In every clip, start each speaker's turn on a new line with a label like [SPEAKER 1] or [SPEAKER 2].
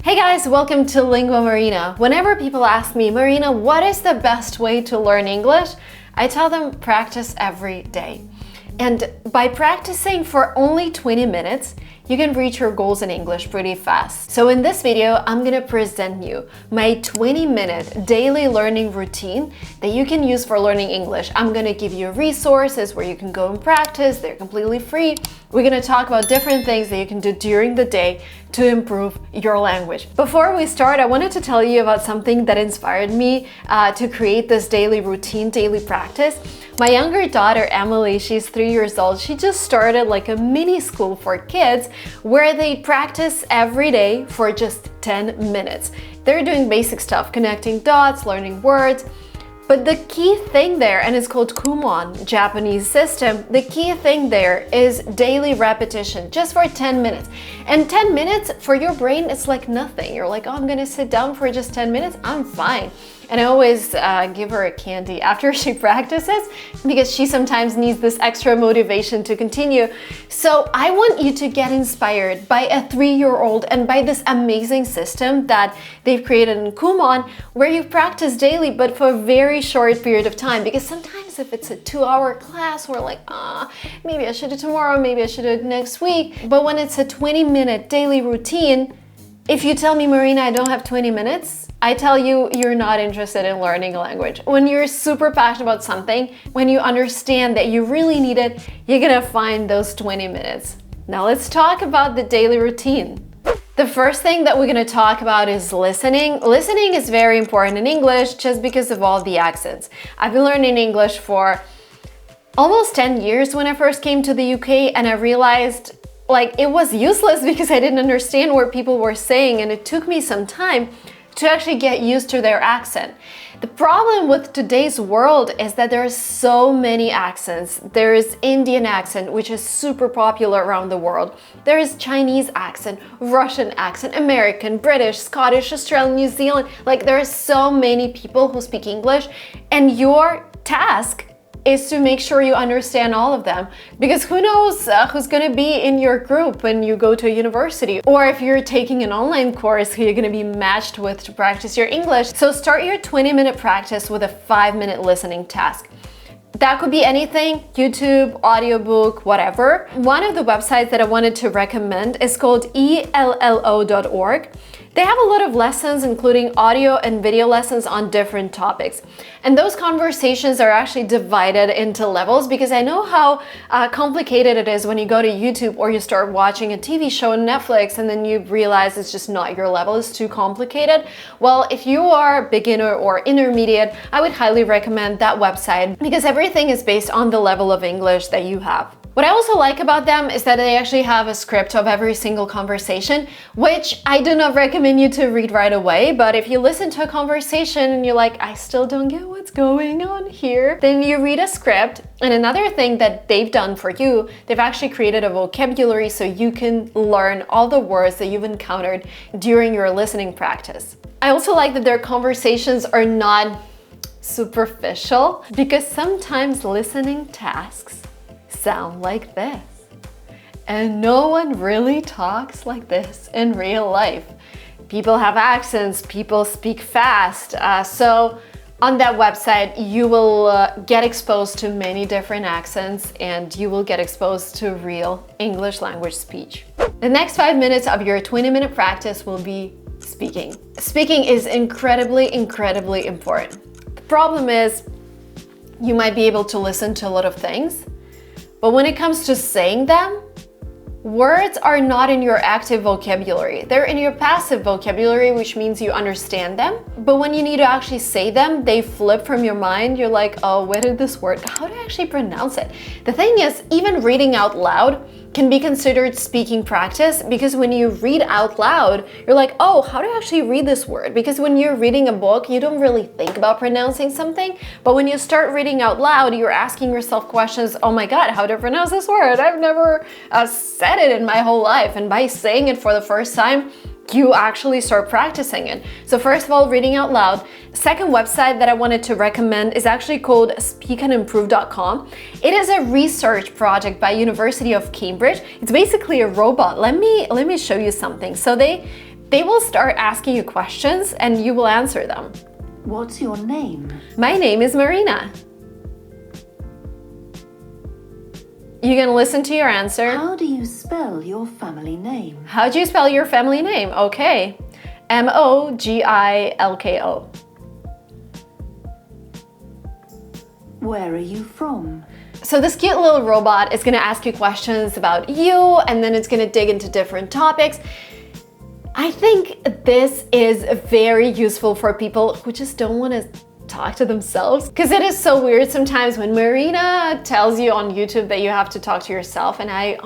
[SPEAKER 1] Hey guys, welcome to linguamarina. Whenever people ask me, Marina, what is the best way to learn English? I tell them practice every day. And by practicing for only 20 minutes, you can reach your goals in English pretty fast. So in this video, I'm gonna present you my 20-minute daily learning routine that you can use for learning English. I'm gonna give you resources where you can go and practice. They're completely free. We're gonna talk about different things that you can do during the day to improve your language. Before we start, I wanted to tell you about something that inspired me to create this daily routine, daily practice. My younger daughter, Emily, she's 3 years old. She just started like a mini school for kids where they practice every day for just 10 minutes. They're doing basic stuff, connecting dots, learning words. But the key thing there, and it's called Kumon, Japanese system, the key thing there is daily repetition, just for 10 minutes. And 10 minutes for your brain, it's like nothing. You're like, oh, I'm gonna sit down for just 10 minutes, I'm fine. And I always give her a candy after she practices because she sometimes needs this extra motivation to continue. So I want you to get inspired by a 3-year-old and by this amazing system that they've created in Kumon where you practice daily but for a very short period of time. Because sometimes if it's a 2-hour class, we're like, maybe I should do it tomorrow, maybe I should do it next week. But when it's a 20-minute daily routine, if you tell me, Marina, I don't have 20 minutes, I tell you, you're not interested in learning a language. When you're super passionate about something, when you understand that you really need it, you're gonna find those 20 minutes. Now let's talk about the daily routine. The first thing that we're gonna talk about is listening. Listening is very important in English just because of all the accents. I've been learning English for almost 10 years when I first came to the UK, and I realized like it was useless because I didn't understand what people were saying, and it took me some time to actually get used to their accent. The problem with today's world is that there are so many accents. There is Indian accent, which is super popular around the world. There is Chinese accent, Russian accent, American, British, Scottish, Australian, New Zealand. Like there are so many people who speak English, and your task is to make sure you understand all of them, because who knows who's gonna be in your group when you go to a university, or if you're taking an online course who you're gonna be matched with to practice your English. So start your 20-minute practice with a 5-minute listening task. That could be anything, YouTube, audiobook, whatever. One of the websites that I wanted to recommend is called ello.org. They have a lot of lessons, including audio and video lessons on different topics. And those conversations are actually divided into levels, because I know how complicated it is when you go to YouTube or you start watching a TV show on Netflix and then you realize it's just not your level, it's too complicated. Well, if you are beginner or intermediate, I would highly recommend that website because everything is based on the level of English that you have. What I also like about them is that they actually have a script of every single conversation, which I do not recommend you to read right away. But if you listen to a conversation and you're like, I still don't get what's going on here, then you read a script. And another thing that they've done for you, they've actually created a vocabulary so you can learn all the words that you've encountered during your listening practice. I also like that their conversations are not superficial, because sometimes listening tasks sound like this. And no one really talks like this in real life. People have accents, people speak fast. So on that website, you will get exposed to many different accents, and you will get exposed to real English language speech. The next 5 minutes of your 20-minute practice will be speaking. Speaking is incredibly, incredibly important. The problem is you might be able to listen to a lot of things, but when it comes to saying them, words are not in your active vocabulary. They're in your passive vocabulary, which means you understand them. But when you need to actually say them, they flip from your mind. You're like, oh, where did this word, how do I actually pronounce it? The thing is, even reading out loud can be considered speaking practice, because when you read out loud, you're like, oh, how do I actually read this word? Because when you're reading a book, you don't really think about pronouncing something. But when you start reading out loud, you're asking yourself questions, oh my God, how do I pronounce this word? I've never said it in my whole life. And by saying it for the first time, you actually start practicing it. So first of all, reading out loud. Second website that I wanted to recommend is actually called speakandimprove.com. It is a research project by University of Cambridge. It's basically a robot. Let me show you something. So they They will start asking you questions and you will answer them.
[SPEAKER 2] What's your name?
[SPEAKER 1] My name is Marina. You're gonna listen to your answer.
[SPEAKER 2] How do you spell your family name?
[SPEAKER 1] How do you spell your family name? Okay. Mogilko.
[SPEAKER 2] Where are you from?
[SPEAKER 1] So this cute little robot is gonna ask you questions about you, and then it's gonna dig into different topics. I think this is very useful for people who just don't want to talk to themselves, because it is so weird sometimes when Marina tells you on YouTube that you have to talk to yourself, and I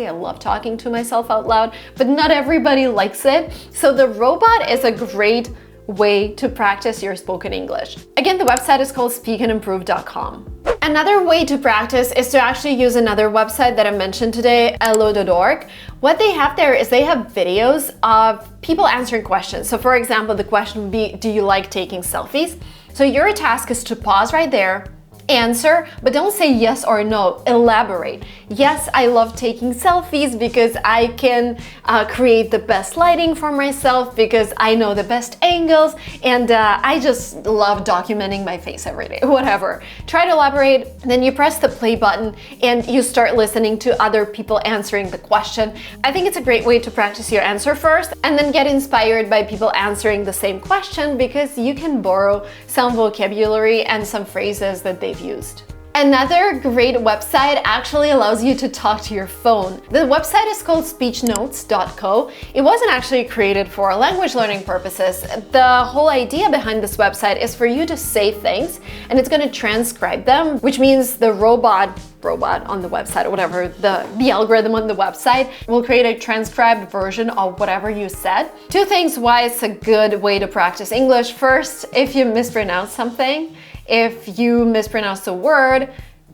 [SPEAKER 1] love talking to myself out loud, but not everybody likes it. So the robot is a great way to practice your spoken English. Again, the website is called speakandimprove.com. Another way to practice is to actually use another website that I mentioned today, elo.org. What they have there is they have videos of people answering questions. So for example, the question would be, do you like taking selfies? So your task is to pause right there, answer, but don't say yes or no, elaborate. Yes, I love taking selfies because I can create the best lighting for myself, because I know the best angles, and I just love documenting my face every day, whatever. Try to elaborate, then you press the play button and you start listening to other people answering the question. I think it's a great way to practice your answer first and then get inspired by people answering the same question, because you can borrow some vocabulary and some phrases that they've used. Another great website actually allows you to talk to your phone. The website is called speechnotes.co. It wasn't actually created for language learning purposes. The whole idea behind this website is for you to say things and it's going to transcribe them, which means the robot on the website, or whatever, the algorithm on the website will create a transcribed version of whatever you said. Two things why it's a good way to practice English. First, if you mispronounce something, if you mispronounce a word,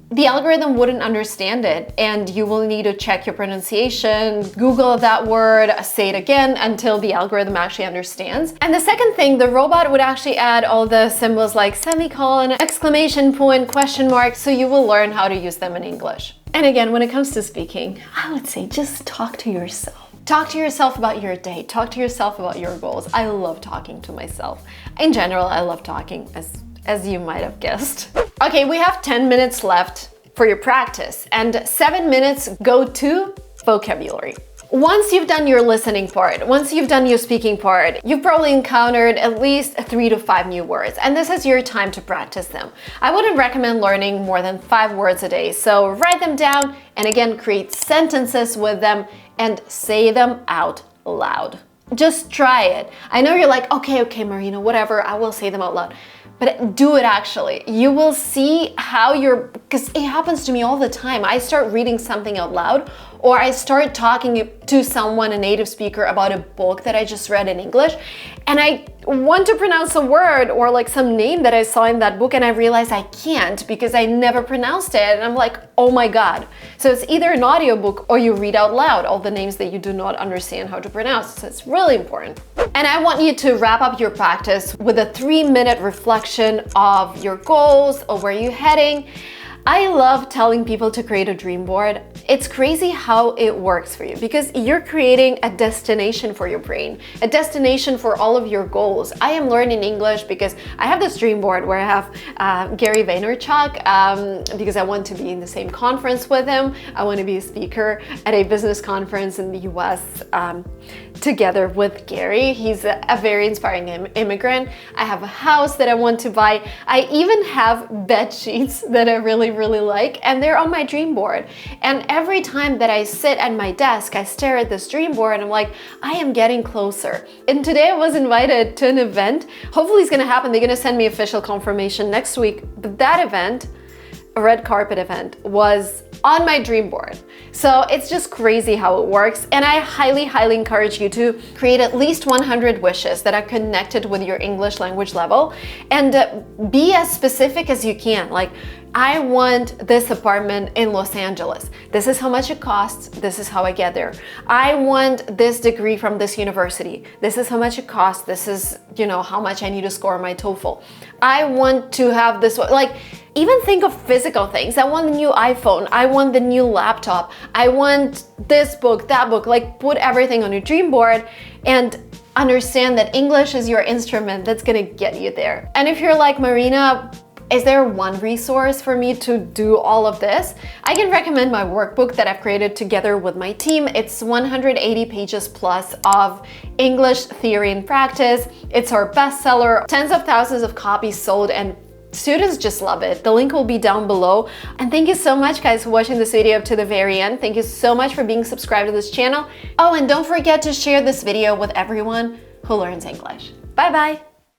[SPEAKER 1] the algorithm wouldn't understand it, and you will need to check your pronunciation, Google that word, say it again until the algorithm actually understands. And the second thing, the robot would actually add all the symbols like semicolon, exclamation point, question mark, so you will learn how to use them in English. And again, when it comes to speaking, I would say just talk to yourself. Talk to yourself about your day. Talk to yourself about your goals. I love talking to myself. In general, I love talking, as you might have guessed. Okay, we have 10 minutes left for your practice, and 7 minutes go to vocabulary. Once you've done your listening part, once you've done your speaking part, you've probably encountered at least 3 to 5 new words, and this is your time to practice them. I wouldn't recommend learning more than 5 words a day, so write them down and again, create sentences with them and say them out loud. Just try it. I know you're like, okay, Marina, whatever, I will say them out loud. But do it actually. You will see how because it happens to me all the time. I start reading something out loud, or I start talking to someone, a native speaker, about a book that I just read in English, and I want to pronounce a word or like some name that I saw in that book, and I realize I can't because I never pronounced it, and I'm like, oh my God. So it's either an audiobook or you read out loud all the names that you do not understand how to pronounce. So it's really important. And I want you to wrap up your practice with a 3-minute reflection of your goals or where you're heading. I love telling people to create a dream board. It's crazy how it works for you, because you're creating a destination for your brain, a destination for all of your goals. I am learning English because I have this dream board where I have Gary Vaynerchuk, because I want to be in the same conference with him. I want to be a speaker at a business conference in the US together with Gary. He's a very inspiring immigrant. I have a house that I want to buy. I even have bed sheets that I really like, and they're on my dream board. And every time that I sit at my desk, I stare at this dream board and I'm like, I am getting closer. And today I was invited to an event. Hopefully it's gonna happen. They're gonna send me official confirmation next week. But that event, a red carpet event, was on my dream board. So it's just crazy how it works. And I highly encourage you to create at least 100 wishes that are connected with your English language level, and be as specific as you can. Like, I want this apartment in Los Angeles. This is how much it costs. This is how I get there. I want this degree from this university. This is how much it costs. This is, how much I need to score my TOEFL. I want to have this, like, even think of physical things. I want the new iPhone. I want the new laptop. I want this book, that book. Like, put everything on your dream board and understand that English is your instrument that's gonna get you there. And if you're like, Marina, is there one resource for me to do all of this? I can recommend my workbook that I've created together with my team. It's 180 pages plus of English theory and practice. It's our bestseller, tens of thousands of copies sold, and students just love it. The link will be down below. And thank you so much, guys, for watching this video to the very end. Thank you so much for being subscribed to this channel. Oh, and don't forget to share this video with everyone who learns English. Bye-bye.